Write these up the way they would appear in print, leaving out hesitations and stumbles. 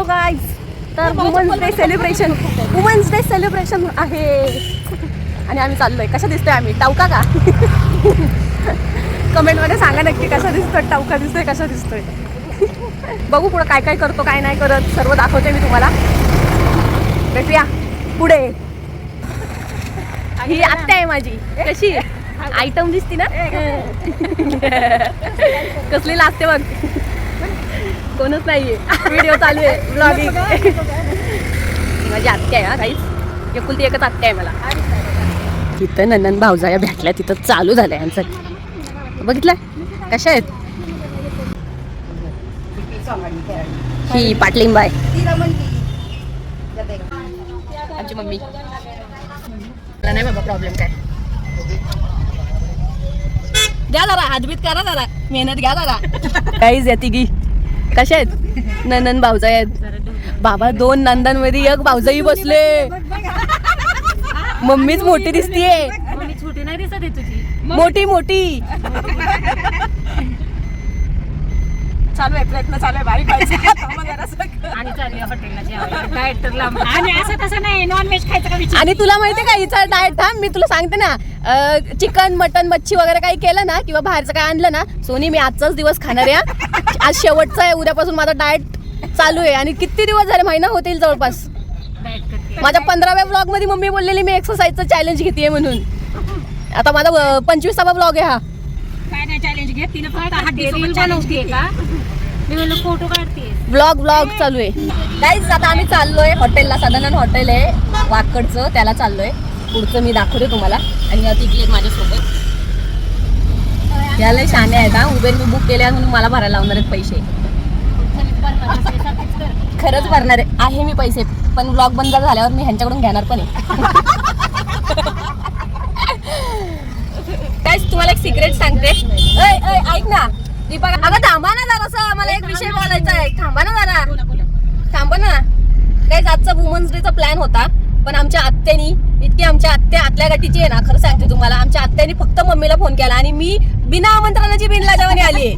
चाललो गाईज. तर women's day celebration आहे आणि आम्ही चाललोय. कशा दिसतोय आम्ही? टावका का? कमेंटमध्ये सांगा नक्की कशा दिसतोय. टावका दिसतोय कशा दिसतोय? बघू पुढं काय काय करतो काय नाही करत सर्व दाखवते मी तुम्हाला. भेटूया पुढे. ही आत्या आहे माझी. कशी आयटम दिसती ना? कसली लागते बघ. कोणच नाहीये. व्हिडिओ चालू आहे ब्लॉगिंग. माझी आत्या आहे. हा काहीच एकुलती एकच आत्या आहे मला. तिथं नंदन भाऊजाया भेटल्या. तिथं चालू झालंय यांचं. बघितलं कशा आहेत? ही पाटलिंबा आहे आमची मम्मी. मला नाही बाबा प्रॉब्लेम काय. द्या जरा हातबीत करा जरा मेहनत घ्या जरा. काहीच येते की कशा आहेत? नंदन भाऊजाई आहेत बाबा. 2 नंदनमध्ये एक भाऊजाई बसले. मम्मीच मोठी दिसतीये. छोटी नाही दिसत आहे तुझी. मोठी मोठी. चालू आहे प्रयत्न चालू आहे बारीक आणि चालली हॉटेलला जेवायला डाएट तर लांब. आणि असं तसं नाही नॉन व्हेज खायचं का विचार. आणि तुला माहितीये का हिचा डाएट? थांब मी तुला सांगते ना. चिकन मटन मच्छी वगैरे काही केलं ना किंवा बाहेरचं काय आणलं ना, सोनी मी आजचाच दिवस खाणार आहे. आज शेवटचा आहे. उद्यापासून माझा डाएट चालू आहे. आणि किती दिवस झाले? महिना होतील जवळपास. माझ्या 15व्या ब्लॉग मध्ये मम्मी बोललेली मी एक्सरसाइजचं चॅलेंज घेते म्हणून. आता माझा 25वा ब्लॉग आहे हा. काय नाही चॅलेंज घेत तिने फक्त हड्डी बनवते का. मी म्हणलं फोटो काढते. ब्लॉग चालू आहे गाईज. आता आम्ही चाललोय हॉटेलला. सदानंद हॉटेल आहे वाकडचं, त्याला चाललोय. पुढचं मी दाखवते तुम्हाला. आणि या तिघी आहेत माझ्यासोबत. याला शाने आहेत हा. उबेर मी बुक केले म्हणून मला भरायला लावणार आहेत पैसे. खरंच भरणार आहे मी पैसे. पण ब्लॉग बंद झाल्यावर मी ह्यांच्याकडून घेणार पण आहे. गाईज तुम्हाला एक सिक्रेट सांगते. ऐक ना दीपक. अगं थांबा ना जरासं. मला एक विषय बोलायचा आहे. थांबा ना जरा. थांबा ना. गाईज आजचा वुमन्स डेचा प्लॅन होता. पण आमच्या आत्यानी इतकी आमच्या आत्या आतल्या गाठीची आहे ना. खरं सांगते तुम्हाला आमच्या आत्यानी फक्त मम्मीला फोन केला आणि मी बिना आमंत्रणाची बिनलाजावानी आली.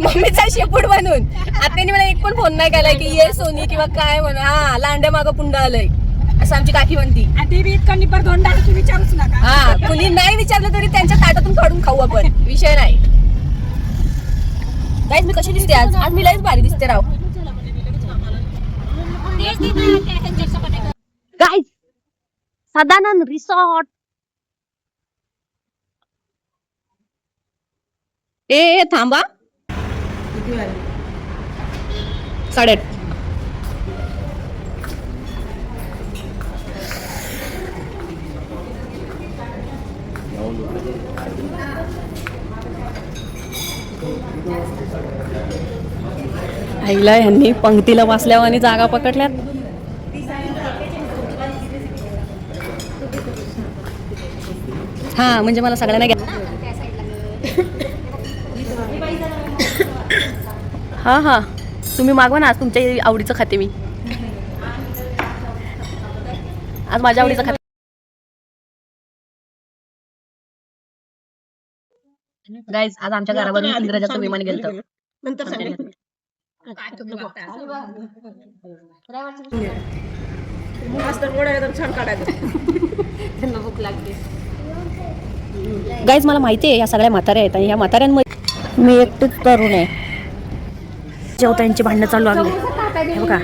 मम्मीचा शेपूट बनून आत्यानी मला एक पण फोन नाही केलाय की ये सोनी किंवा काय म्हणून. हा लांड्या मागं पुंड आलंय असं आमची काकी म्हणती. विचारूच नका. हा कुणी नाही विचारलं तरी त्यांच्या ताटातून काढून खाऊ आपण. विषय नाही. गाईज मी कशी दिसते आज? आज मी लयच भारी दिसते राव. Guys Sadanand resort. ए थांबा. 8:30. आईला ह्यांनी पंक्तीला वाचल्यावर आणि जागा पकडल्यात. हा म्हणजे मला सगळ्यांना घ्या. हा हा तुम्ही मागवा ना. आज तुमच्या आवडीचं खाते मी. आज माझ्या आवडीचं खाते. गाईज आज आमच्या घरावरून इंग्रजाचं विमान गेलं. भूक लागते. गाईज मला माहिती आहे या सगळ्या म्हाताऱ्या आहेत आणि ह्या म्हाताऱ्यांमध्ये मी एकटीच तरुण आहे. जेव्हा यांची भांडणं चालू लागली हे बघा.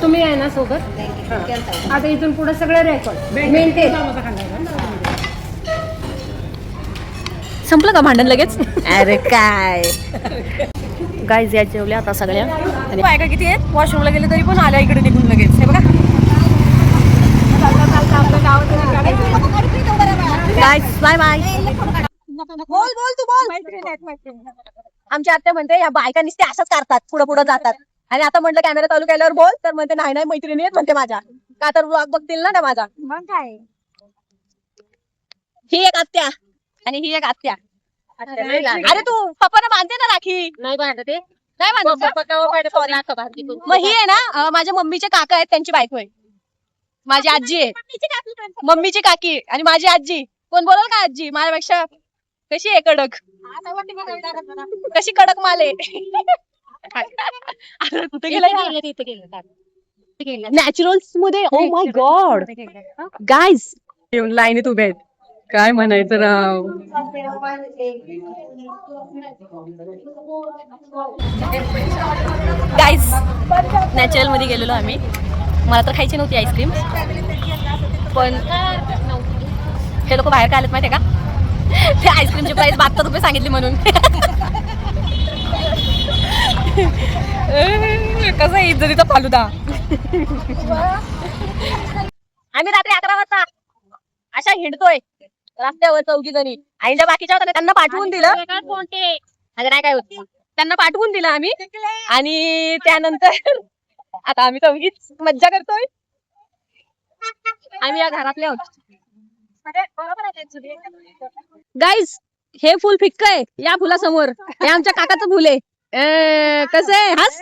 तुम्ही आहे ना सोबत. आता इथून पुढे सगळे रेकॉर्ड मेंटेन. संपलं का भांडण लगेच? अरे काय गाईज या जेवल्या आता सगळ्या. आणि बायका किती आहेत? वॉशरूमला गेले तरी पण आल्या इकडे निघून लगेच. हे बघा गाईज बाय बाय. बोल तू बोल. आमच्या आत्या म्हणते या बायका नुसते असंच करतात पुढे पुढे जातात. आणि आता म्हटलं कॅमेरा चालू केल्यावर बोल तर म्हणते नाही नाही मैत्रिणी आहेत म्हणते माझ्या. का तर ब्लॉग बघतील ना त्या माझा. मग काय. ही एक आत्या आणि ही एक आत्या. अरे तू पप्पाला बांधते ना राखी? नाही बांधते. नाही बांधत. मग ही आहे ना माझ्या मम्मीचे काका आहेत त्यांची बायको आहे. माझी आजी आहे, मम्मीची काकी आणि माझी आजी. कोण बोलल का आजी माझ्यापेक्षा? कशी आहे कडक, कशी कडक माले. कुठे गेलं नॅचरल्स मध्ये? ओ माय गॉड गाईज, येऊन लाईनीत उभे आहेत. काय म्हणायचं राव. गाईज नॅचरल मध्ये गेलेलो आम्ही. मला तर खायची नव्हती आईस्क्रीम, पण हे लोक बाहेर काय आलेत माहितीये का? ते आईस्क्रीमची प्राइस 72 रुपये सांगितली म्हणून. कसं आहे इज्जतीचा फालुदा. आम्ही रात्री 11 वाजता अशा हिंडतोय रस्त्यावर 4 जणी. आईच्या बाकीच्या होत्या त्यांना पाठवून दिलं. अगं नाही काय होत, त्यांना पाठवून दिलं आम्ही. आणि त्यानंतर आता आम्ही 4 मज्जा करतोय. आम्ही या घरातले आहोत. गाईज हे फुल फिक्क आहे या फुलासमोर. हे आमच्या काकाचं फुल आहे. कसं आहे हस.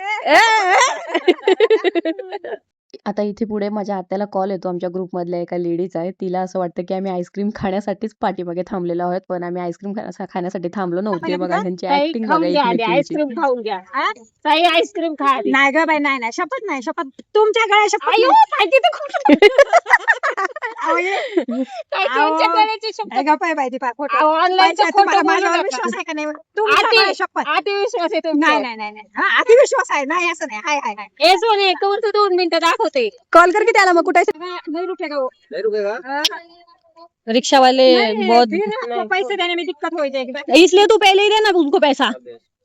आता इथे पुढे माझ्या आत्याला कॉल येतो. आमच्या ग्रुप मधल्या एका लेडीज आहे. तिला असं वाटतं की आम्ही आईस्क्रीम खाण्यासाठीच पाठीमागे थांबलेलो आहोत, पण आम्ही आईस्क्रीम खाण्यासाठी थांबलो नव्हते. बघा त्यांची ऍक्टिंग बघा. आईस्क्रीम खाऊन घ्या. काही आईस्क्रीम खा. नाही ग बाई, नाही शपथ नाही, शपथ तुमच्या गळ्या शपथ. विश्वास आहे का नाही? अतिविश्वास आहे. नाही अतिविश्वास आहे. नाही असं नाही. हाय हाय हाय. 2 मिनिटं दाखवते. कॉल करके त्याला मग कुठे नहीं रुकेगा. रिक्शा वाले बहुत पैसे देने में दिक्कत हो जाएगी. इसलिए तू पहले ही देना उसको पैसा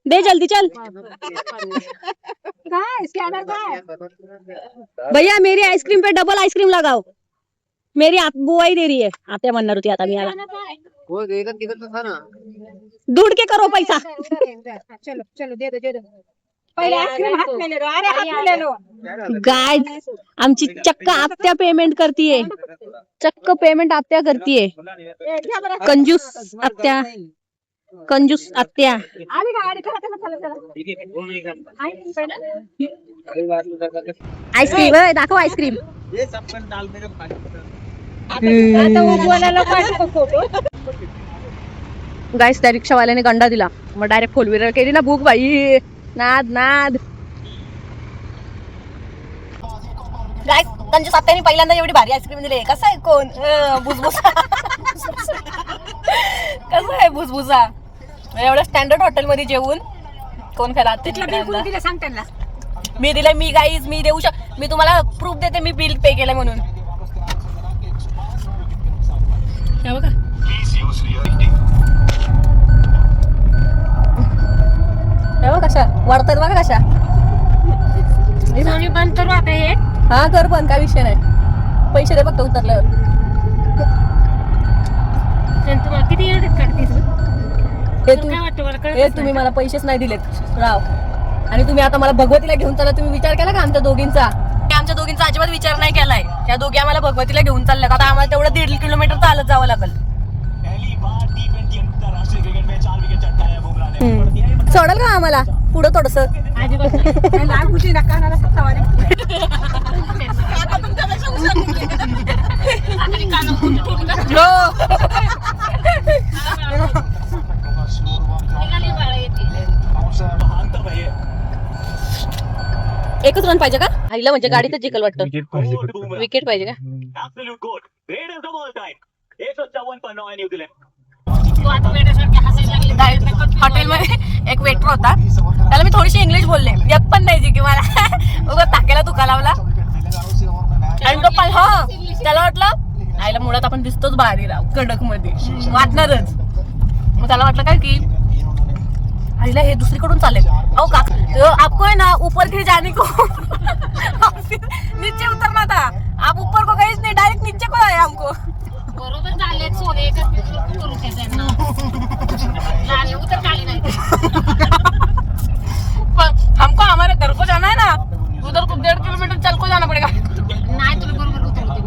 दे. जल्दी चल भैया, मेरी आइसक्रीम पे डबल आइसक्रीम लगाओ. मेरी बुआई दे रही है. आत्या म्हणणार होती आता मी याला. दूध के करो पैसा. चलो चलो दे दो. पहिले आइसक्रीम हाथ में ले लो. अरे हाथ में ले लो. गाइस आमची चक्क आत्या पेमेंट करतीये. चक्क पेमेंट आत्या करतीये. कंजूस आत्या, कंजूस आत्या. आईस्क्रीम दाखव आईस्क्रीम. गाईस त्या रिक्षावाल्याने गंडा दिला, मग डायरेक्ट 4 व्हीलर केली ना बुक. बाई नाद नाद. गाईस कंजूस आत्याने पहिल्यांदा एवढी भारी आईस्क्रीम दिली. कसं आहे कोण भुसभुसा. कसं आहे भुसभुसा. एवढ्या स्टँडर्ड हॉटेल मध्ये जेवून कोण खायला. सांग त्यांना. मी दिलंय. मी गाईज मी देऊ मी तुम्हाला प्रूफ देते. मी बिल पे केलंय म्हणून. बघा कशा वाढतात बघा कशा. बंद करू आता हे. हा कर पण काय विषय नाही. पैसे दे फक्त उतरल्यावर. तुम्हाला किती काढते हे तुम्ही मला पैसेच नाही दिलेत राव. आणि तुम्ही आता मला भगवतीला घेऊन चालला. तुम्ही विचार केला का आमच्या दोघींचा? आमच्या दोघींचा अजिबात विचार नाही केलाय. त्या दोघी आम्हाला भगवतीला घेऊन चालल्यात. आता आम्हाला तेवढं 1.5 किलोमीटर चालत जावं लागेल. सोडल का आम्हाला पुढं थोडस? एकच रन पाहिजे का आईला? म्हणजे गाडीतच जिंकल वाटतं. विकेट पाहिजे का? हॉटेलमध्ये एक वेटर होता. त्याला मी थोडीशी इंग्लिश बोलले. येत पण नाही जी की मला उगा टाकायला तुका लावला. आणि तो पण हा त्याला वाटलं आईला मुळात आपण दिसतोच भारी राव कडक मध्ये वाटणारच. मग त्याला वाटलं काय की आईला हे दुसरीकडून चालेल. अहो का आपको है ना ऊपर के जाने को नीचे उतरना था. आप ऊपर को गए नहीं, डायरेक्ट नीचे को आए हमको. बरोबर झाले सोने हमको हमारे घर को जाना है ना, उधर को 1.5 किलोमीटर चल को जाना पड़ेगा. नाही तुला बरोबर उतरवते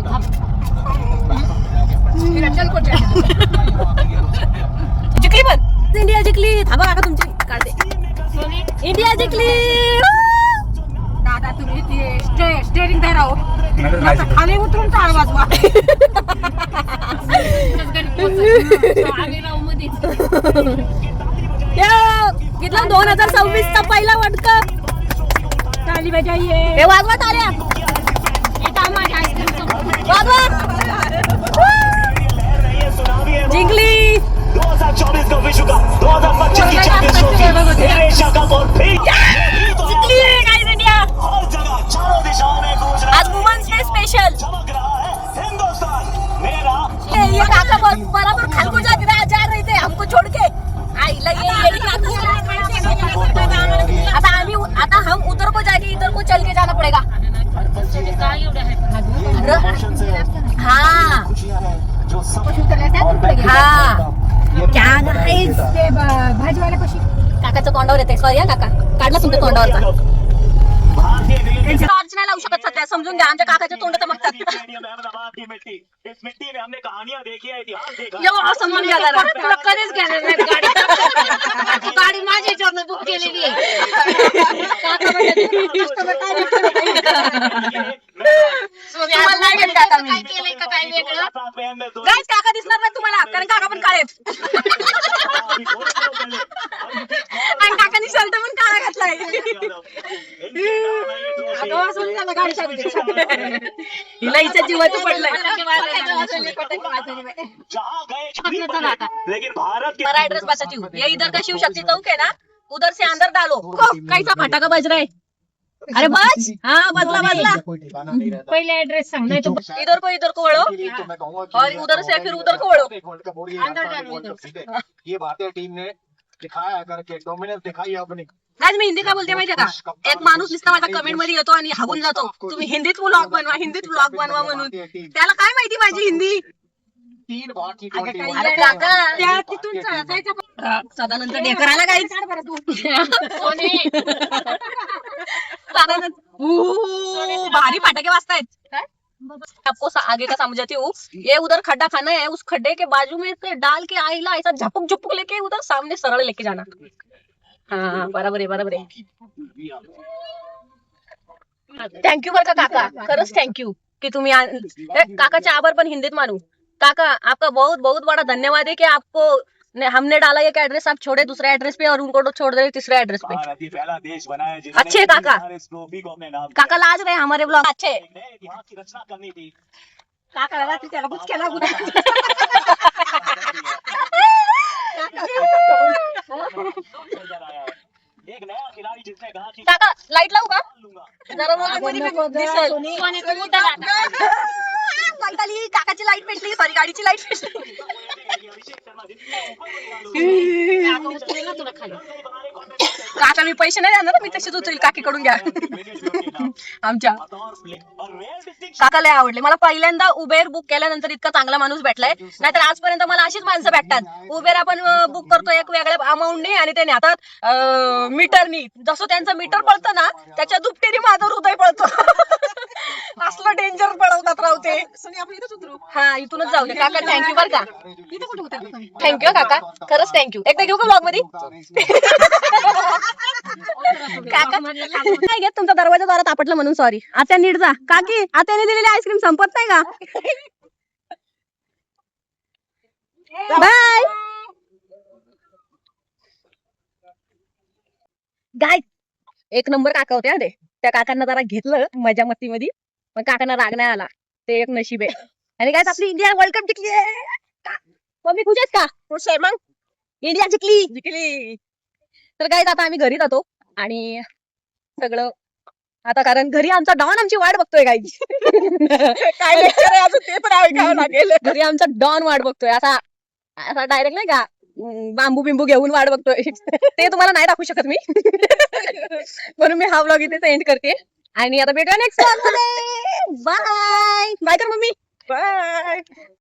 जिंकली पण इंडिया जिंकली. थांबा काका तुमची काढते. इंडिया जिंकली. दादा तुम्ही स्टेरिंग धराव. खाली उतरून टाळ वाजवा. कितला 2026 चा पहिला वर्ल्ड कप. टाळी बजाइए. हे वाजवा टाळ्या. वाजवा. जिंकली 2024 का विश्व कप 2025 की चैंपियंस ट्रॉफी एशिया कप और फिर जिंकली गाइस इंडिया. हर जगह चारों दिशाओं में गूंज रहा आज वुमेन्स डे स्पेशल. चमक रहा है हिंदुस्तान मेरा. ये काका बराबर खालको जाती रहा जा रहे थे हमको छोड़ के. आईला ये आता हम उधर को जाके इधर को चल के जाना पड़ेगा. हाँ हाँ क्या गाइस. भाजीवाले कशी काकाचं तोंडावर येते. सॉरी हा काका काढला तुमच्या तोंडावरचा. टॉर्च नाही लावू शकत सध्या समजून घ्या. आमच्या काकाचे तोंड चमकतात. इस मिट्टी में हमने कहानियां देखी है, इतिहास देखा है. एवढं समजून घ्या जरा. तुला कधीच घेणार नाही गाडी. गाडी माझ्या याच्यावरनं बुक केलेली आहे. तुम्हाला नाही घेत काका मी. काय केलंय का काय वेगळं. गाईस काका दिसणार नाही तुम्हाला कारण काका पण काळे आहेत. आणि काकांनी शर्ट पण काळा घातलाय. हिला हिच्या जीवाचं पडलंय. लेकिन भारत के हमारा एड्रेस बताती हूँ. ये इधर का शिव शक्ति चौक है ना उधर से अंदर डालो. कैसा फटाका बज रहा है. अरे बज हाँ बजला बजला. पहिले ऍड्रेस सांग नाही तो इधर को वळो और उधर से फिर उधर को वळो. ये भारतीय टीम ने दिखाया करके डोमिनेंस दिखाई है अपनी. आज मी हिंदी काय बोलते माहितीये का. एक माणूस नुसता माझ्या कमेंट मध्ये येतो आणि हागून जातो तुम्ही हिंदीत व्लॉग बनवा म्हणून. त्याला काय माहिती माझी हिंदी. 3 बार की अरे काका त्या तिथून जायचं. सदानंतर ढेकराला काहीच भारी फटाके वाजतायत. आपको आगे का समझाती हूँ. ये उधर खड्डा खाना है उस खड्डे के बाजू में से डाल के आईला ऐसा झपक झुपक लेके उधर सामने सरळ लेके जाना. हाँ बराबर आहे. थँक्यू बरं का काका. खरंच थँक्यू की तुम्ही काकाचे आभार पण हिंदीत मानू. काका आपका बहुत बहुत बड़ा धन्यवाद है कि आपको हमने डाला एक एड्रेस आप छोड़े दूसरे एड्रेस पे और उनको तो छोड़ दे तीसरे एड्रेस पे. भारत ही पहला देश बना है जिसने अच्छे काका. इस ट्रॉफी को अपने नाम काका लाज रहे हमारे ब्लॉग अच्छे. एक नए इतिहास की रचना करनी थी. काकाला रात्री त्याला बुचक्या लागून. एक नया खिलाड़ी जिसने कहा कि काका लाईट लावू का लूंगा. जरा मला दिसेल. लाईट आली. काकाची लाईट पेटली. सॉरी गाडीची लाईट पेटली. अभिषेक शर्मा जितने तुला खाली काका मी पैसे नाही देणार. मी तशीच उचल काकीकडून घ्या. आमच्या काका लय आवडले मला. पहिल्यांदा उबेर बुक केल्यानंतर इतका चांगला माणूस भेटलाय. नाहीतर आजपर्यंत मला अशीच माणसं भेटतात. उबेर आपण बुक करतो एक वेगळ्या अमाऊंटनी आणि ते नेतात मीटरनी. जसं त्यांचं मीटर पळतं ना त्याच्या दुपटीने माझं हृदय पळतं. असलं डेंजर पळवतात राव ते. हा इथूनच जाऊ दे काका. थँक्यू बरं का. थँक्यू काका खरंच थँक्यू. एकदा घेऊ का ब्लॉग मध्ये. काका नाही घेत तुमचा दरवाजा दारात आपटलं म्हणून सॉरी. आता नीट जा. काकी आत्याने दिलेली आईस्क्रीम संपत नाही का. बाय गाय. एक नंबर काका होते हा ते. त्या काकांना जरा घेतलं मजा मस्ती मध्ये पण काकांना राग नाही आला. ते एक नशीब आहे. आणि काय आपली इंडिया वर्ल्ड कप जिंकली. मम्मी खुश आहेस का. खुश आहे मग. इंडिया जिंकली. तर काय आता आम्ही घरी जातो आणि सगळं आता कारण घरी आमचा डॉन आमची वाट बघतोय गाईची. काय लेक्चर आहे अजून ते पण ऐकावं लागेल. घरी आमचा डॉन वाट बघतोय असा असा डायरेक्ट नाही का बांबू बिंबू घेऊन वाट बघतोय. ते तुम्हाला नाही दाखवू शकत मी. म्हणून मी हा व्लॉग इथे एंड करते आणि आता भेटूया नेक्स्ट व्लॉग मध्ये. बाय बाय कर मम्मी. बाय.